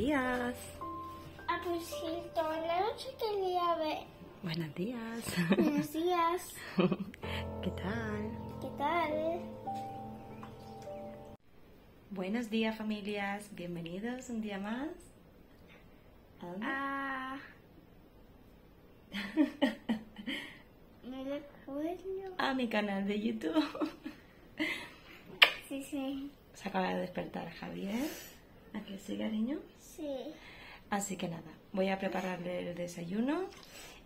días. Apusito, la noche quería ver. Buenos días. Buenos días. ¿Qué tal? ¿Qué tal? Buenos días, familias. Bienvenidos un día más. ¿A dónde? No recuerdo. A mi canal de YouTube. Sí. Se acaba de despertar Javier. ¿A qué sí, cariño? Sí. Así que nada, voy a prepararle el desayuno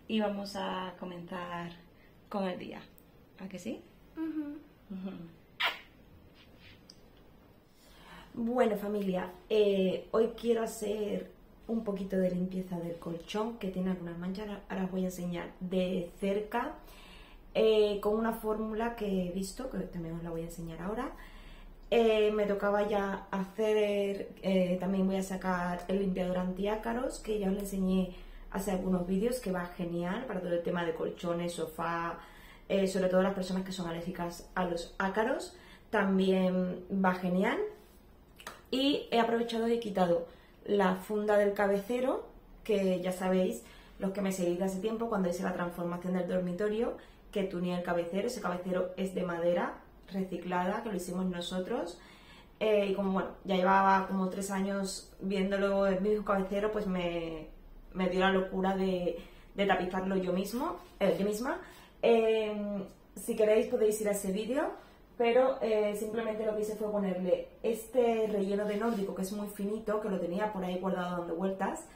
y vamos a comenzar con el día. ¿A que sí? Bueno, familia, hoy quiero hacer un poquito de limpieza del colchón que tiene algunas manchas. Ahora os voy a enseñar de cerca con una fórmula que he visto, que también os la voy a enseñar ahora. Me tocaba ya hacer, también voy a sacar el limpiador antiácaros, que ya os lo enseñé hace algunos vídeos, que va genial para todo el tema de colchones, sofá, sobre todo las personas que son alérgicas a los ácaros, también va genial. Y he aprovechado y he quitado la funda del cabecero, que ya sabéis, los que me seguís de hace tiempo, cuando hice la transformación del dormitorio, que tuneé el cabecero. Ese cabecero es de madera reciclada, que lo hicimos nosotros, y como bueno, ya llevaba como 3 años viéndolo el mismo cabecero, pues me dio la locura de tapizarlo yo misma. Si queréis podéis ir a ese vídeo, pero simplemente lo que hice fue ponerle este relleno de nórdico, que es muy finito, que lo tenía por ahí guardado dando vueltas.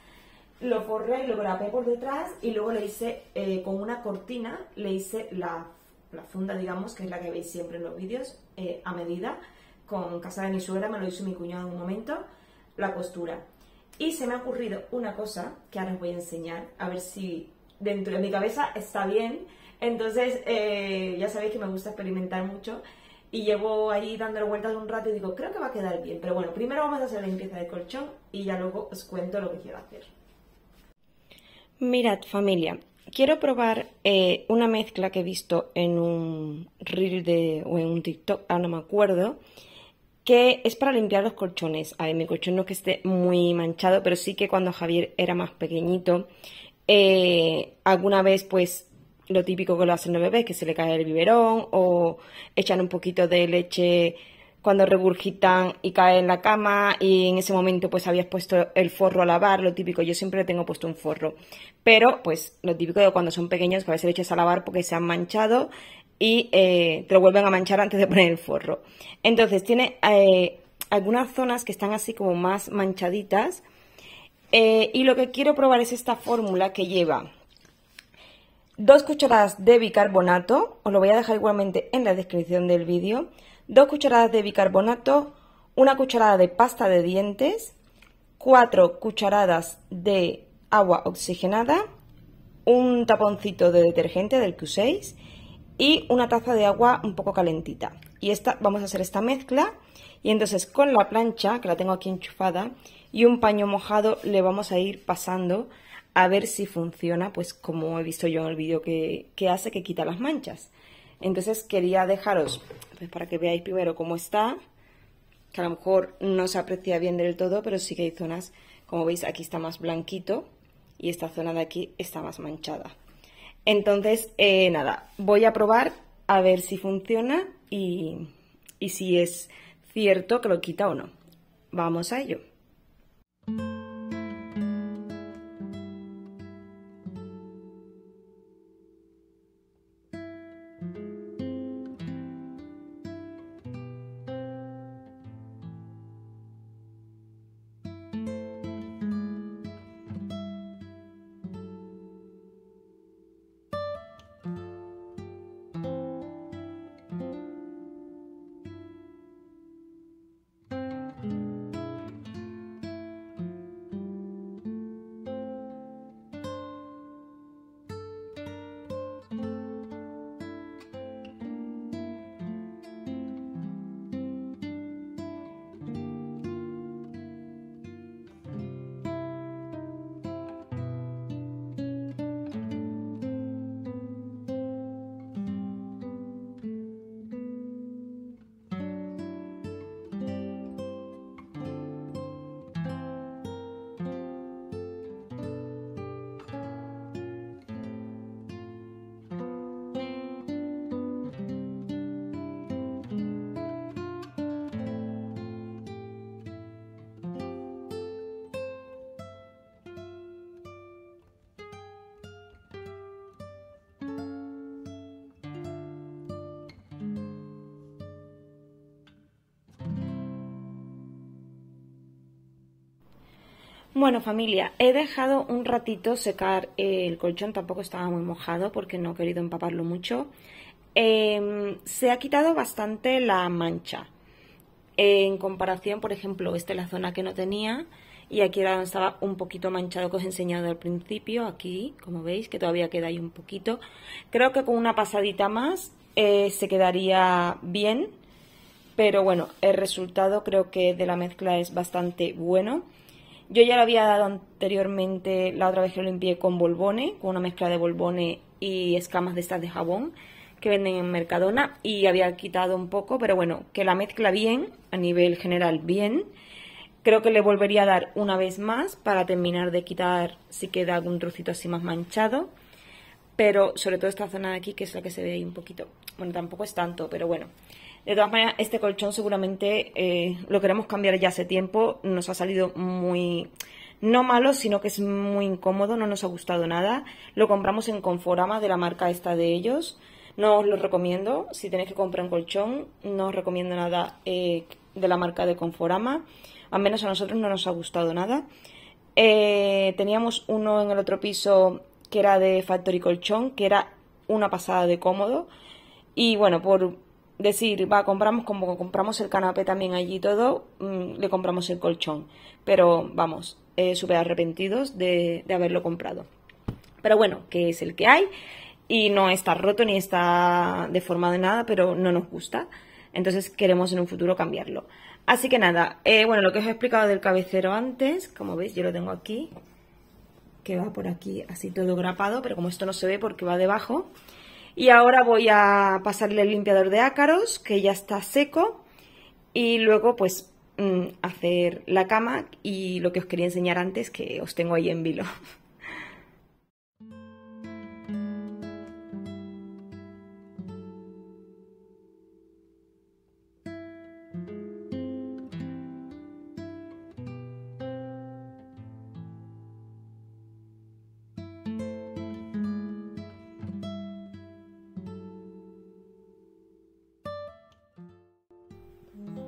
Lo forré, lo grapé por detrás y luego le hice con una cortina, le hice la funda, digamos, que es la que veis siempre en los vídeos, a medida. Con casa de mi suegra, me lo hizo mi cuñado en un momento, la costura. Y se me ha ocurrido una cosa que ahora os voy a enseñar, a ver si dentro de mi cabeza está bien. Entonces, ya sabéis que me gusta experimentar mucho y llevo ahí dándole vueltas un rato y digo, creo que va a quedar bien. Pero bueno, primero vamos a hacer la limpieza del colchón y ya luego os cuento lo que quiero hacer. Mirad, familia, quiero probar una mezcla que he visto en un reel o en un TikTok, ahora no me acuerdo, que es para limpiar los colchones. A ver, mi colchón no es que esté muy manchado, pero sí que cuando Javier era más pequeñito, alguna vez pues lo típico que lo hacen los bebés, que se le cae el biberón o echan un poquito de leche cuando regurgitan y cae en la cama, y en ese momento pues habías puesto el forro a lavar, lo típico. Yo siempre le tengo puesto un forro, pero pues lo típico de cuando son pequeños, que a veces le echas a lavar porque se han manchado y te lo vuelven a manchar antes de poner el forro. Entonces tiene algunas zonas que están así como más manchaditas, y lo que quiero probar es esta fórmula que lleva 2 cucharadas de bicarbonato, os lo voy a dejar igualmente en la descripción del vídeo, 2 cucharadas de bicarbonato, 1 cucharada de pasta de dientes, 4 cucharadas de agua oxigenada, un taponcito de detergente del que uséis y una taza de agua un poco calentita. Y vamos a hacer esta mezcla, y entonces con la plancha, que la tengo aquí enchufada, y un paño mojado le vamos a ir pasando a ver si funciona, pues como he visto yo en el vídeo que hace, que quita las manchas. Entonces quería dejaros, pues para que veáis primero cómo está, que a lo mejor no se aprecia bien del todo, pero sí que hay zonas, como veis aquí está más blanquito y esta zona de aquí está más manchada. Entonces, nada, voy a probar a ver si funciona y si es cierto que lo quita o no. Vamos a ello. Bueno, familia, he dejado un ratito secar el colchón, tampoco estaba muy mojado porque no he querido empaparlo mucho. Se ha quitado bastante la mancha. En comparación, por ejemplo, esta es la zona que no tenía y aquí era donde estaba un poquito manchado que os he enseñado al principio, aquí, como veis, que todavía queda ahí un poquito. Creo que con una pasadita más se quedaría bien, pero bueno, el resultado creo que de la mezcla es bastante bueno. Yo ya lo había dado anteriormente, la otra vez que lo limpié con Volbone, con una mezcla de Volbone y escamas de estas de jabón que venden en Mercadona, y había quitado un poco, pero bueno, que la mezcla bien, a nivel general bien. Creo que le volvería a dar una vez más para terminar de quitar si queda algún trocito así más manchado, pero sobre todo esta zona de aquí, que es la que se ve ahí un poquito. Bueno, tampoco es tanto, pero bueno. De todas maneras, este colchón seguramente lo queremos cambiar ya hace tiempo. Nos ha salido muy, no malo, sino que es muy incómodo, no nos ha gustado nada. Lo compramos en Conforama, de la marca esta de ellos. No os lo recomiendo. Si tenéis que comprar un colchón, no os recomiendo nada de la marca de Conforama. Al menos a nosotros no nos ha gustado nada. Teníamos uno en el otro piso que era de Factory Colchón, que era una pasada de cómodo. Y bueno, por decir, compramos, como compramos el canapé también allí y todo, le compramos el colchón. Pero vamos, súper arrepentidos de haberlo comprado. Pero bueno, que es el que hay. Y no está roto ni está deformado en nada, pero no nos gusta. Entonces queremos en un futuro cambiarlo. Así que nada, bueno, lo que os he explicado del cabecero antes, como veis yo lo tengo aquí, que va por aquí así todo grapado, pero como esto no se ve porque va debajo. Y ahora voy a pasarle el limpiador de ácaros, que ya está seco, y luego pues hacer la cama y lo que os quería enseñar antes, que os tengo ahí en vilo.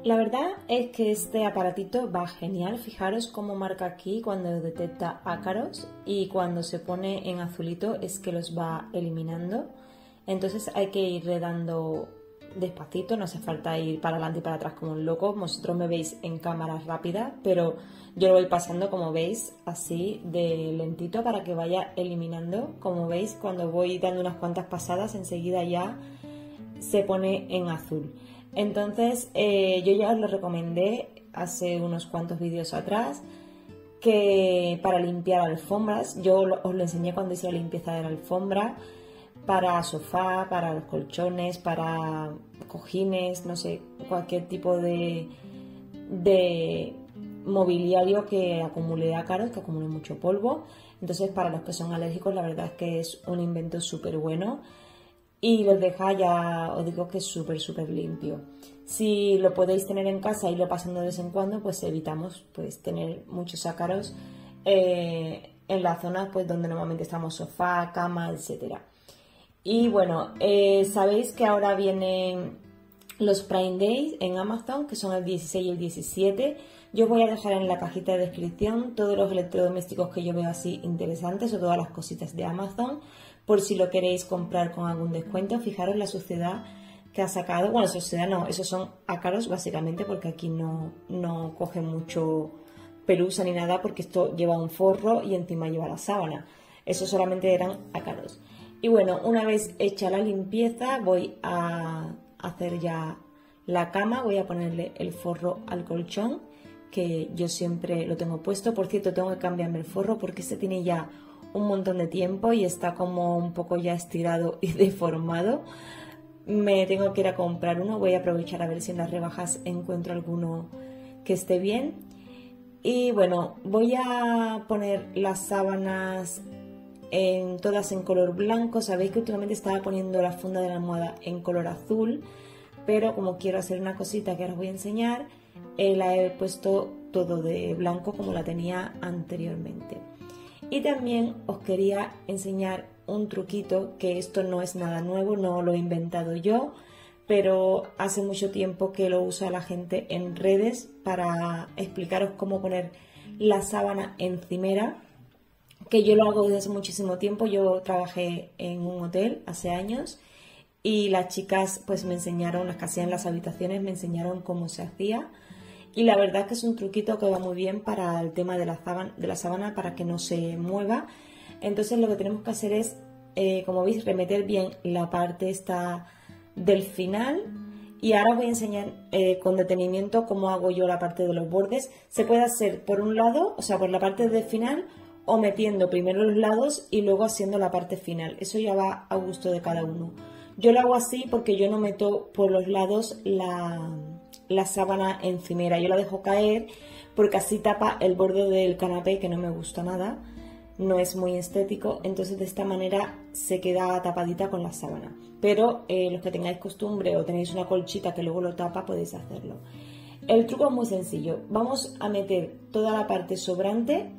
La verdad es que este aparatito va genial. Fijaros cómo marca aquí cuando detecta ácaros, y cuando se pone en azulito es que los va eliminando. Entonces hay que ir dando despacito, no hace falta ir para adelante y para atrás como un loco. Vosotros me veis en cámara rápida, pero yo lo voy pasando, como veis, así de lentito para que vaya eliminando. Como veis, cuando voy dando unas cuantas pasadas, enseguida ya se pone en azul. Entonces yo ya os lo recomendé hace unos cuantos vídeos atrás, que para limpiar alfombras, yo os lo enseñé cuando hice la limpieza de la alfombra, para sofá, para los colchones, para cojines, no sé, cualquier tipo de mobiliario que acumule ácaros, que acumule mucho polvo. Entonces, para los que son alérgicos, la verdad es que es un invento súper bueno. Y los deja, ya os digo, que es súper limpio. Si lo podéis tener en casa y lo pasando de vez en cuando, pues evitamos pues tener muchos ácaros en la zona pues donde normalmente estamos, sofá, cama, etcétera. Y bueno, sabéis que ahora vienen los Prime Days en Amazon, que son el 16 y el 17. Yo voy a dejar en la cajita de descripción todos los electrodomésticos que yo veo así interesantes, o todas las cositas de Amazon, por si lo queréis comprar con algún descuento. Fijaros la suciedad que ha sacado. Bueno, suciedad no, esos son ácaros básicamente, porque aquí no coge mucho pelusa ni nada, porque esto lleva un forro y encima lleva la sábana. Eso solamente eran ácaros. Y bueno, una vez hecha la limpieza, voy a hacer ya la cama. Voy a ponerle el forro al colchón, que yo siempre lo tengo puesto. Por cierto, tengo que cambiarme el forro porque este tiene ya un montón de tiempo y está como un poco ya estirado y deformado. Me tengo que ir a comprar uno. Voy a aprovechar a ver si en las rebajas encuentro alguno que esté bien. Y bueno, voy a poner las sábanas todas en color blanco. Sabéis que últimamente estaba poniendo la funda de la almohada en color azul, pero como quiero hacer una cosita que ahora os voy a enseñar, la he puesto todo de blanco como la tenía anteriormente. Y también os quería enseñar un truquito, que esto no es nada nuevo, no lo he inventado yo, pero hace mucho tiempo que lo usa la gente en redes para explicaros cómo poner la sábana encimera, que yo lo hago desde hace muchísimo tiempo. Yo trabajé en un hotel hace años y las chicas pues me enseñaron, las que hacían las habitaciones, me enseñaron cómo se hacía. Y la verdad que es un truquito que va muy bien para el tema de la sábana para que no se mueva. Entonces lo que tenemos que hacer es, como veis, remeter bien la parte esta del final. Y ahora os voy a enseñar con detenimiento cómo hago yo la parte de los bordes. Se puede hacer por un lado, o sea, por la parte del final, o metiendo primero los lados y luego haciendo la parte final. Eso ya va a gusto de cada uno. Yo lo hago así porque yo no meto por los lados la sábana encimera. Yo la dejo caer porque así tapa el borde del canapé, que no me gusta nada. No es muy estético, entonces de esta manera se queda tapadita con la sábana. Pero los que tengáis costumbre o tenéis una colchita que luego lo tapa, podéis hacerlo. El truco es muy sencillo. Vamos a meter toda la parte sobrante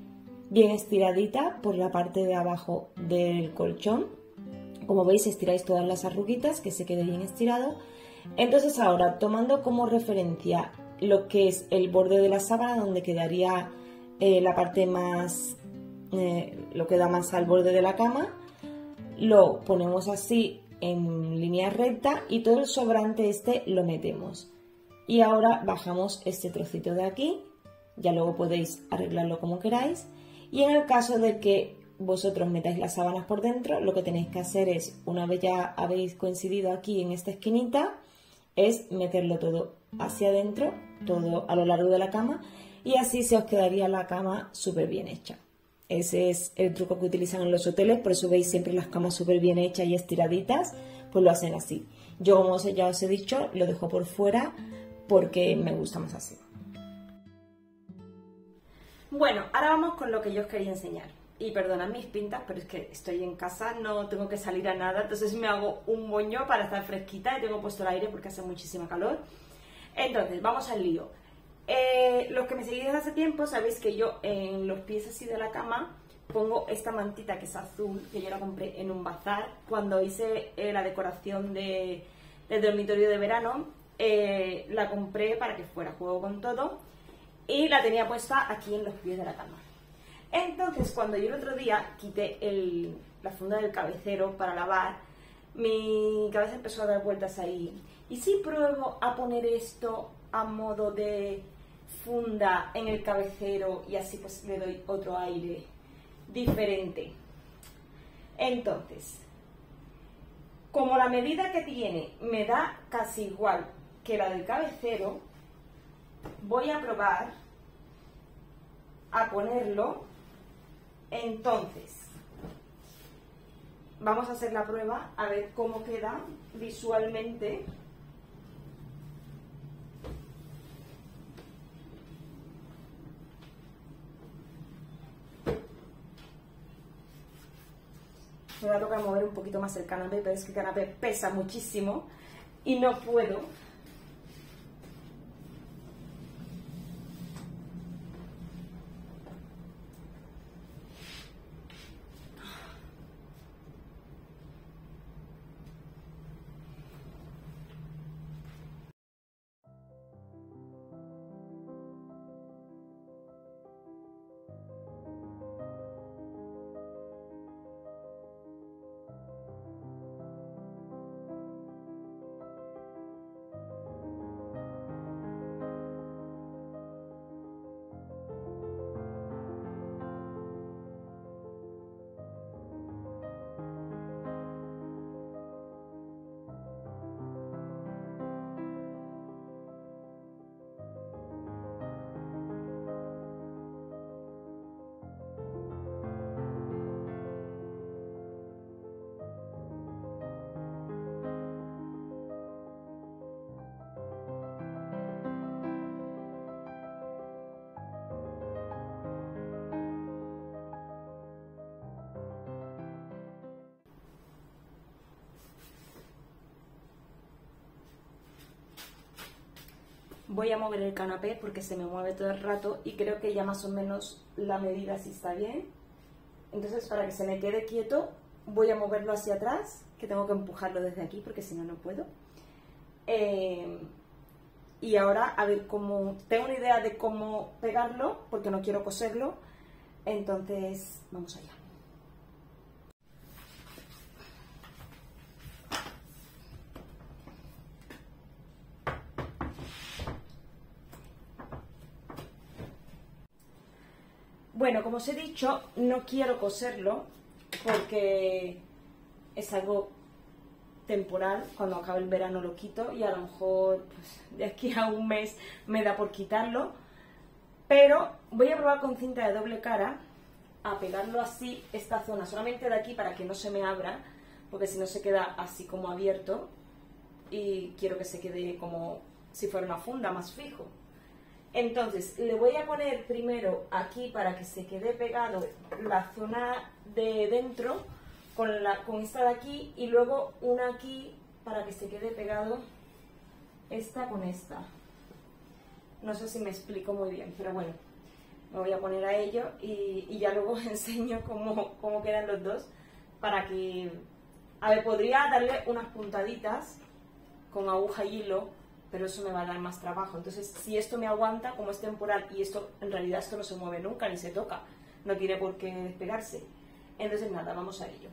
bien estiradita por la parte de abajo del colchón. Como veis, estiráis todas las arruguitas, que se quede bien estirado. Entonces ahora, tomando como referencia lo que es el borde de la sábana, donde quedaría la parte más, lo que da más al borde de la cama, lo ponemos así en línea recta y todo el sobrante este lo metemos. Y ahora bajamos este trocito de aquí, ya luego podéis arreglarlo como queráis. Y en el caso de que vosotros metáis las sábanas por dentro, lo que tenéis que hacer es, una vez ya habéis coincidido aquí en esta esquinita, es meterlo todo hacia adentro, todo a lo largo de la cama, y así se os quedaría la cama súper bien hecha. Ese es el truco que utilizan en los hoteles, por eso veis siempre las camas súper bien hechas y estiraditas, pues lo hacen así. Yo, como ya os he dicho, lo dejo por fuera porque me gusta más así. Bueno, ahora vamos con lo que yo os quería enseñar. Y perdonad mis pintas, pero es que estoy en casa, no tengo que salir a nada, entonces me hago un moño para estar fresquita y tengo puesto el aire porque hace muchísima calor. Entonces, vamos al lío. Los que me seguís desde hace tiempo sabéis que yo en los pies así de la cama pongo esta mantita que es azul, que yo la compré en un bazar cuando hice la decoración del dormitorio de verano. La compré para que fuera juego con todo y la tenía puesta aquí en los pies de la cama. Entonces, cuando yo el otro día quité la funda del cabecero para lavar, mi cabeza empezó a dar vueltas ahí. ¿Y si pruebo a poner esto a modo de funda en el cabecero y así pues le doy otro aire diferente? Entonces, como la medida que tiene me da casi igual que la del cabecero, voy a probar a ponerlo. Entonces, vamos a hacer la prueba a ver cómo queda visualmente. Me va a tocar mover un poquito más el canapé, pero es que el canapé pesa muchísimo y no puedo. Voy a mover el canapé porque se me mueve todo el rato y creo que ya más o menos la medida sí está bien. Entonces, para que se me quede quieto, voy a moverlo hacia atrás, que tengo que empujarlo desde aquí porque si no, no puedo. Y ahora a ver cómo... Tengo una idea de cómo pegarlo, porque no quiero coserlo. Entonces, vamos allá. Bueno, como os he dicho, no quiero coserlo porque es algo temporal. Cuando acabe el verano lo quito y a lo mejor pues, de aquí a un mes me da por quitarlo. Pero voy a probar con cinta de doble cara a pegarlo así, esta zona, solamente de aquí para que no se me abra, porque si no se queda así como abierto y quiero que se quede como si fuera una funda, más fijo. Entonces, le voy a poner primero aquí para que se quede pegado la zona de dentro con esta de aquí y luego una aquí para que se quede pegado esta con esta. No sé si me explico muy bien, pero bueno, me voy a poner a ello y ya luego os enseño cómo quedan los dos para que... A ver, podría darle unas puntaditas con aguja y hilo, pero eso me va a dar más trabajo. Entonces, si esto me aguanta, como es temporal, y esto, en realidad esto no se mueve nunca, ni se toca, no tiene por qué despegarse. Entonces, nada, vamos a ello.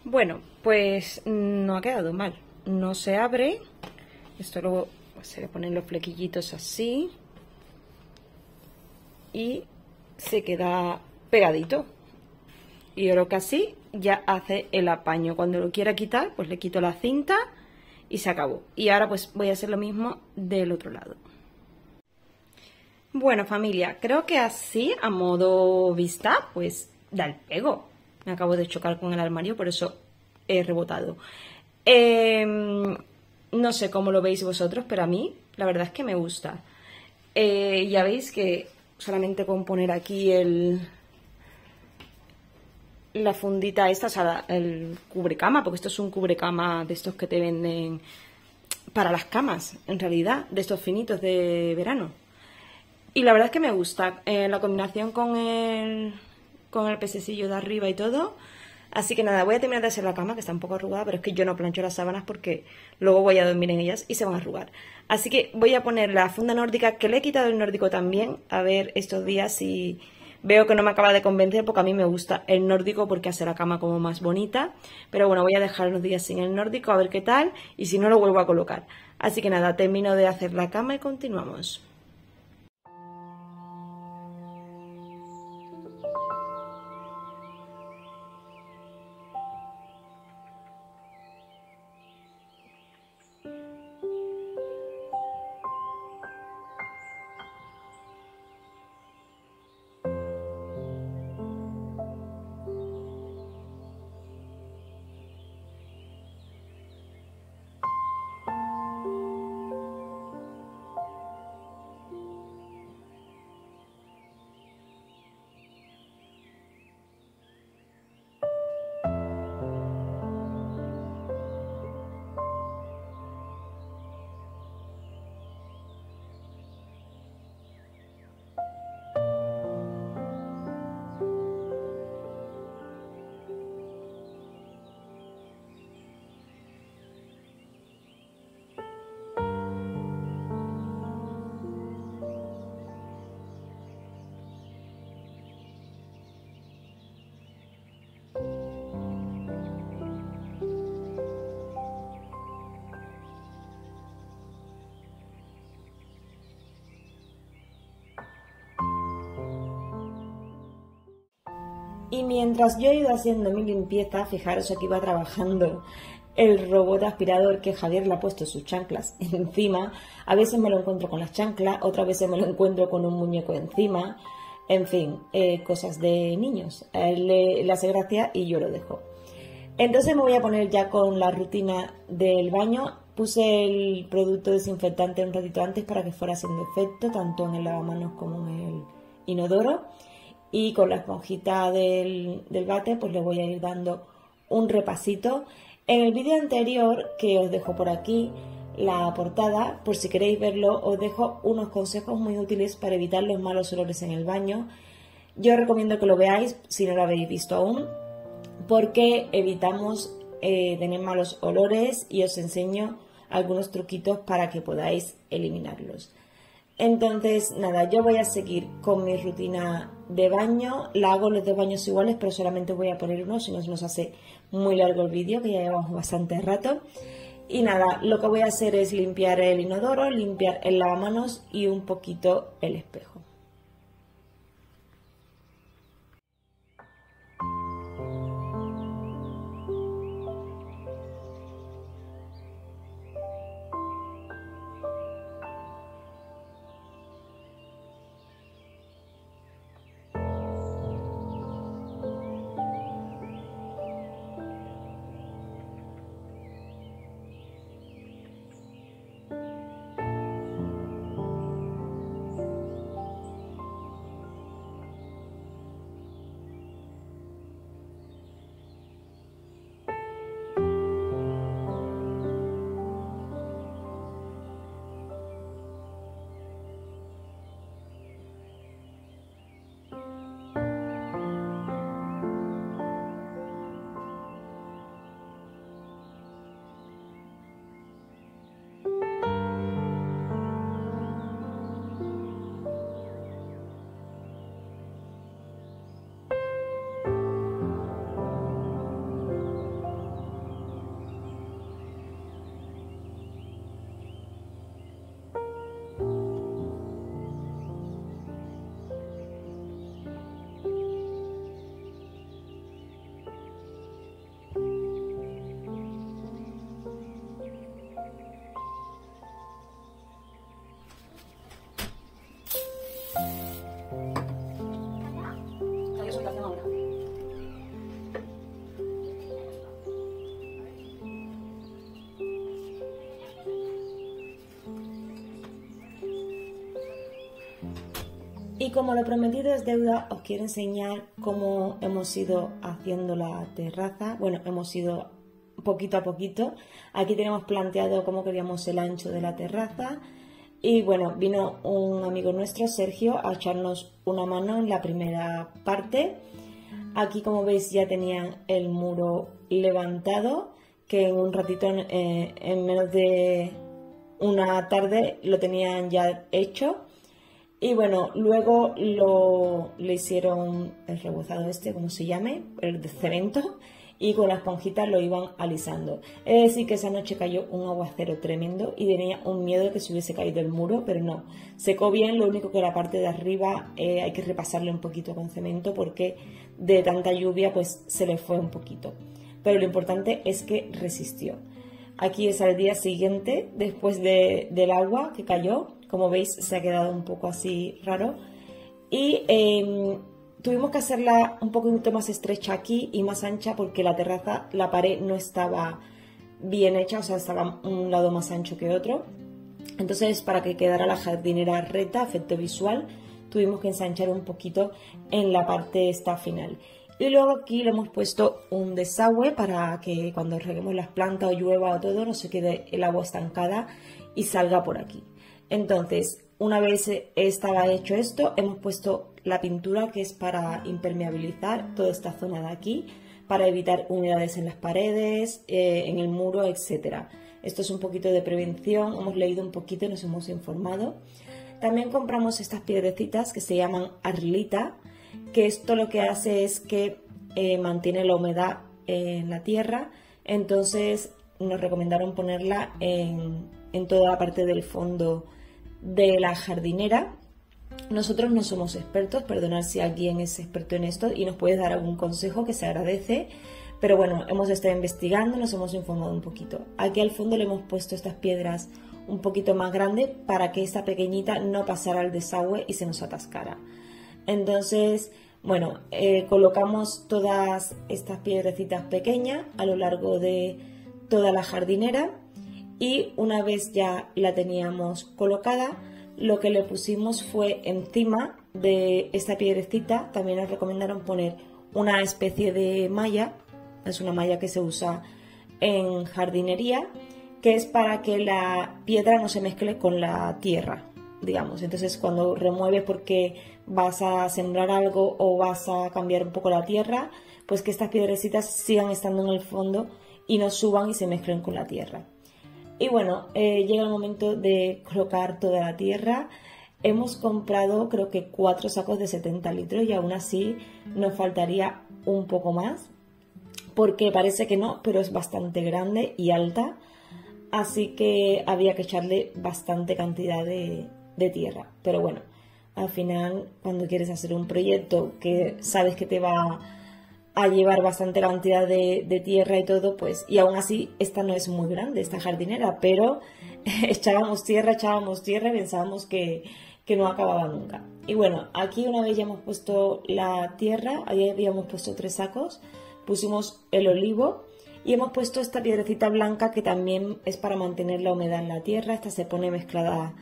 Bueno, pues no ha quedado mal. No se abre. Esto luego se le ponen los flequillitos así. Y se queda pegadito. Y yo creo que así ya hace el apaño. Cuando lo quiera quitar, pues le quito la cinta y se acabó. Y ahora pues voy a hacer lo mismo del otro lado. Bueno, familia, creo que así, a modo vista, pues da el pego. Me acabo de chocar con el armario, por eso he rebotado. No sé cómo lo veis vosotros, pero a mí la verdad es que me gusta. Ya veis que solamente con poner aquí la fundita esta, o sea, el cubrecama, porque esto es un cubrecama de estos que te venden para las camas, en realidad, de estos finitos de verano. Y la verdad es que me gusta la combinación con el pececillo de arriba y todo. Así que nada, voy a terminar de hacer la cama, que está un poco arrugada, pero es que yo no plancho las sábanas porque luego voy a dormir en ellas y se van a arrugar. Así que voy a poner la funda nórdica, que le he quitado el nórdico también, a ver estos días si veo que no me acaba de convencer, porque a mí me gusta el nórdico porque hace la cama como más bonita. Pero bueno, voy a dejar unos días sin el nórdico, a ver qué tal, y si no lo vuelvo a colocar. Así que nada, termino de hacer la cama y continuamos. Y mientras yo he ido haciendo mi limpieza, fijaros, aquí va trabajando el robot aspirador que Javier le ha puesto sus chanclas encima. A veces me lo encuentro con las chanclas, otras veces me lo encuentro con un muñeco encima. En fin, cosas de niños. A él le hace gracia y yo lo dejo. Entonces me voy a poner ya con la rutina del baño. Puse el producto desinfectante un ratito antes para que fuera haciendo efecto, tanto en el lavamanos como en el inodoro. Y con la esponjita del bate pues le voy a ir dando un repasito. En el vídeo anterior, que os dejo por aquí la portada, por si queréis verlo, os dejo unos consejos muy útiles para evitar los malos olores en el baño. Yo os recomiendo que lo veáis si no lo habéis visto aún, porque evitamos tener malos olores y os enseño algunos truquitos para que podáis eliminarlos. Entonces, nada, yo voy a seguir con mi rutina de baño. La hago los 2 baños iguales, pero solamente voy a poner uno, si no se nos hace muy largo el vídeo, que ya llevamos bastante rato. Y nada, lo que voy a hacer es limpiar el inodoro, limpiar el lavamanos y un poquito el espejo. Y como lo prometido es deuda, os quiero enseñar cómo hemos ido haciendo la terraza. Bueno, hemos ido poquito a poquito. Aquí tenemos planteado cómo queríamos el ancho de la terraza. Y bueno, vino un amigo nuestro, Sergio, a echarnos una mano en la primera parte. Aquí, como veis, ya tenían el muro levantado, que en un ratito, en menos de una tarde, lo tenían ya hecho. Y bueno, luego le hicieron el rebozado este, como se llame, el de cemento, y con la esponjita lo iban alisando. Es decir, que esa noche cayó un aguacero tremendo y tenía un miedo de que se hubiese caído el muro, pero no, secó bien. Lo único que la parte de arriba hay que repasarle un poquito con cemento porque de tanta lluvia pues se le fue un poquito. Pero lo importante es que resistió. Aquí es al día siguiente, después del agua que cayó. Como veis, se ha quedado un poco así raro. Y tuvimos que hacerla un poquito más estrecha aquí y más ancha porque la terraza, la pared no estaba bien hecha, o sea, estaba un lado más ancho que otro. Entonces, para que quedara la jardinera recta, efecto visual, tuvimos que ensanchar un poquito en la parte esta final. Y luego aquí le hemos puesto un desagüe para que cuando reguemos las plantas o llueva o todo, no se quede el agua estancada y salga por aquí. Entonces, una vez estaba hecho esto, hemos puesto la pintura que es para impermeabilizar toda esta zona de aquí, para evitar humedades en las paredes, en el muro, etc. Esto es un poquito de prevención, hemos leído un poquito y nos hemos informado. También compramos estas piedrecitas que se llaman arlita, que esto lo que hace es que mantiene la humedad en la tierra. Entonces nos recomendaron ponerla en toda la parte del fondo de la jardinera. Nosotros no somos expertos, perdonad si alguien es experto en esto y nos puede dar algún consejo, que se agradece. Pero bueno, hemos estado investigando, nos hemos informado un poquito. Aquí al fondo le hemos puesto estas piedras un poquito más grandes para que esta pequeñita no pasara al desagüe y se nos atascara. Entonces, bueno, colocamos todas estas piedrecitas pequeñas a lo largo de toda la jardinera y una vez ya la teníamos colocada, lo que le pusimos fue encima de esta piedrecita, también nos recomendaron poner una especie de malla, es una malla que se usa en jardinería, que es para que la piedra no se mezcle con la tierra, digamos. Entonces cuando remueves porque vas a sembrar algo o vas a cambiar un poco la tierra, pues que estas piedrecitas sigan estando en el fondo y no suban y se mezclen con la tierra. Y bueno, llega el momento de colocar toda la tierra. Hemos comprado creo que 4 sacos de 70 litros y aún así nos faltaría un poco más, porque parece que no, pero es bastante grande y alta, así que había que echarle bastante cantidad de tierra. Pero bueno, al final cuando quieres hacer un proyecto que sabes que te va a llevar bastante cantidad de tierra y todo, pues, y aún así esta no es muy grande, esta jardinera, pero echábamos tierra y pensábamos que no acababa nunca. Y bueno, aquí una vez ya hemos puesto la tierra, ahí habíamos puesto 3 sacos, pusimos el olivo y hemos puesto esta piedrecita blanca que también es para mantener la humedad en la tierra. Esta se pone mezclada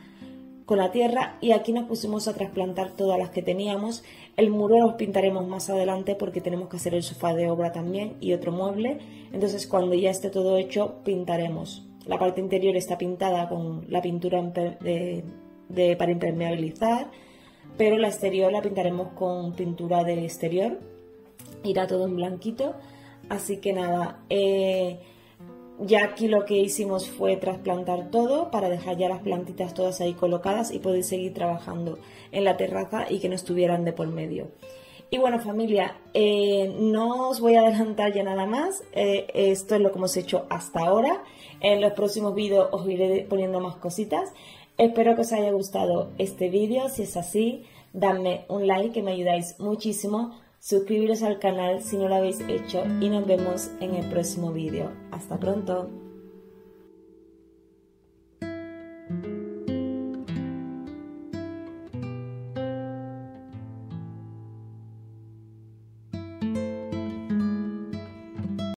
con la tierra y aquí nos pusimos a trasplantar todas las que teníamos. El muro los pintaremos más adelante porque tenemos que hacer el sofá de obra también y otro mueble. Entonces cuando ya esté todo hecho pintaremos. La parte interior está pintada con la pintura para impermeabilizar, pero la exterior la pintaremos con pintura del exterior. Irá todo en blanquito. Así que nada, ya aquí lo que hicimos fue trasplantar todo para dejar ya las plantitas todas ahí colocadas y poder seguir trabajando en la terraza y que no estuvieran de por medio. Y bueno, familia, no os voy a adelantar ya nada más. Esto es lo que hemos hecho hasta ahora. En los próximos vídeos os iré poniendo más cositas. Espero que os haya gustado este vídeo. Si es así, dadme un like que me ayudáis muchísimo. Suscribiros al canal si no lo habéis hecho y nos vemos en el próximo vídeo. Hasta pronto.